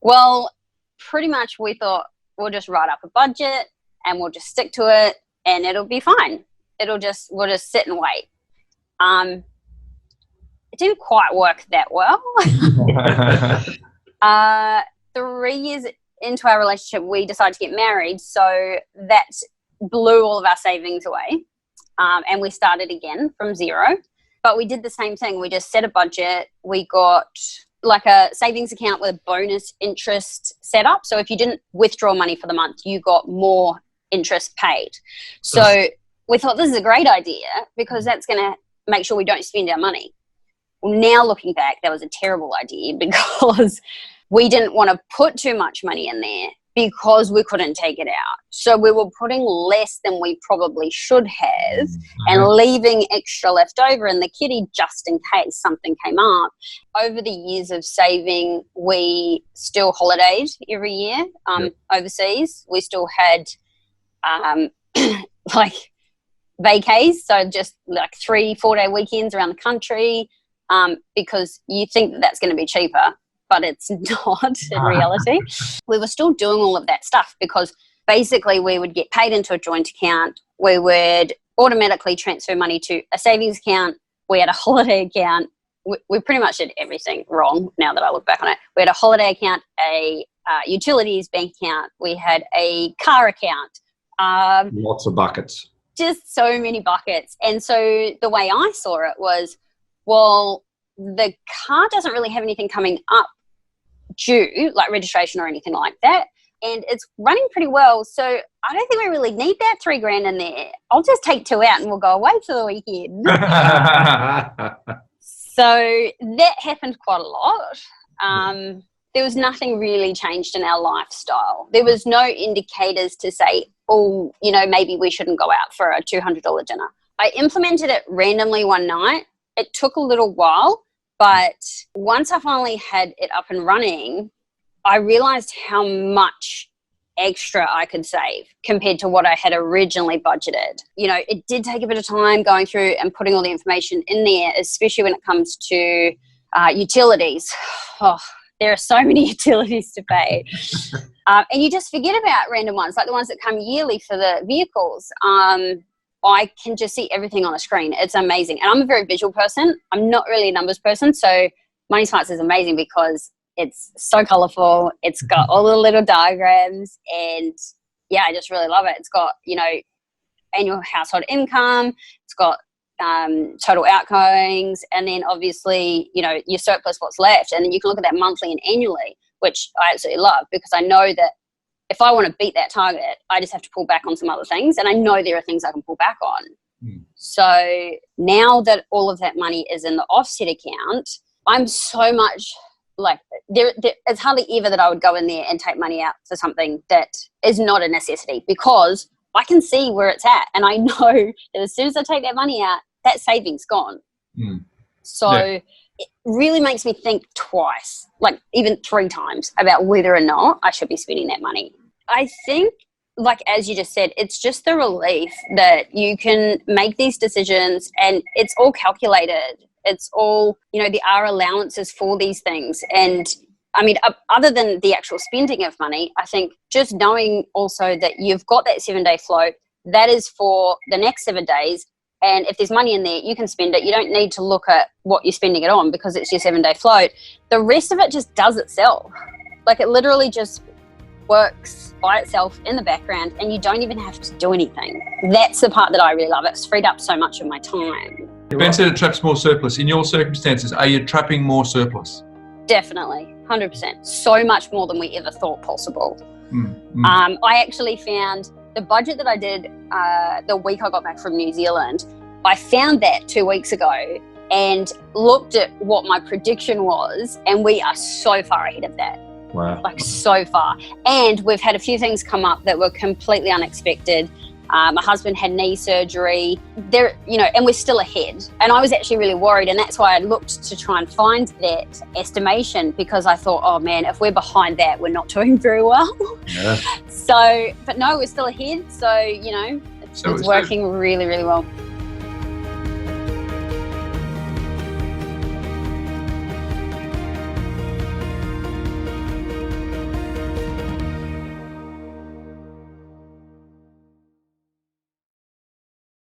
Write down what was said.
Well, pretty much we thought we'll just write up a budget and we'll just stick to it and it'll be fine. We'll just sit and wait. It didn't quite work that well. 3 years into our relationship, we decided to get married. So that blew all of our savings away. And we started again from zero. But we did the same thing. We just set a budget. We got like a savings account with a bonus interest set up. So if you didn't withdraw money for the month, you got more interest paid. So we thought this is a great idea because that's going to make sure we don't spend our money. Well, now looking back, that was a terrible idea because we didn't want to put too much money in there because we couldn't take it out. So we were putting less than we probably should have and leaving extra left over in the kitty just in case something came up. Over the years of saving, we still holidayed every year overseas. We still had like vacays, so just like 3-4 day weekends around the country because you think that that's going to be cheaper. But it's not in reality. We were still doing all of that stuff because basically we would get paid into a joint account. We would automatically transfer money to a savings account. We had a holiday account. We pretty much did everything wrong now that I look back on it. We had a holiday account, a utilities bank account. We had a car account. Lots of buckets. Just so many buckets. And so the way I saw it was, well, the car doesn't really have anything coming up due, like registration or anything like that, and it's running pretty well, so I don't think we really need that $3,000 in there. I'll just take 2 out and we'll go away for the weekend. So that happened quite a lot. There was nothing really changed in our lifestyle. There was no indicators to say, oh, you know, maybe we shouldn't go out for a $200 dinner. I implemented it randomly one night. It took a little while, but once I finally had it up and running, I realized how much extra I could save compared to what I had originally budgeted. You know, it did take a bit of time going through and putting all the information in there, especially when it comes to utilities. Oh, there are so many utilities to pay. And you just forget about random ones, like the ones that come yearly for the vehicles. I can just see everything on a screen. It's amazing. And I'm a very visual person. I'm not really a numbers person. So Money Smarts is amazing because it's so colorful. It's got all the little diagrams and yeah, I just really love it. It's got, you know, annual household income. It's got total outgoings. And then obviously, you know, your surplus, what's left. And then you can look at that monthly and annually, which I absolutely love because I know that if I want to beat that target, I just have to pull back on some other things. And I know there are things I can pull back on. So now that all of that money is in the offset account, I'm so much like, it's hardly ever that I would go in there and take money out for something that is not a necessity because I can see where it's at. And I know that as soon as I take that money out, that saving's gone. So it really makes me think twice, like even 3 times about whether or not I should be spending that money. I think, like as you just said, it's just the relief that you can make these decisions and it's all calculated. It's all, you know, there are allowances for these things. And I mean, other than the actual spending of money, I think just knowing also that you've got that 7-day float, that is for the next 7 days. And if there's money in there, you can spend it. You don't need to look at what you're spending it on because it's your 7-day float. The rest of it just does itself. Like it literally just works by itself in the background and you don't even have to do anything. That's the part that I really love. It's freed up so much of my time. Ben said it traps more surplus. In your circumstances, are you trapping more surplus? Definitely, 100%. So much more than we ever thought possible. I actually found the budget that I did the week I got back from New Zealand, I found that 2 weeks ago and looked at what my prediction was, and we are so far ahead of that. Wow. Like so far. And we've had a few things come up that were completely unexpected. My husband had knee surgery there, you know, and we're still ahead. And I was actually really worried. And that's why I looked to try and find that estimation because I thought, oh man, if we're behind that, we're not doing very well. Yeah. So, but no, we're still ahead. So, you know, it's working really, really well.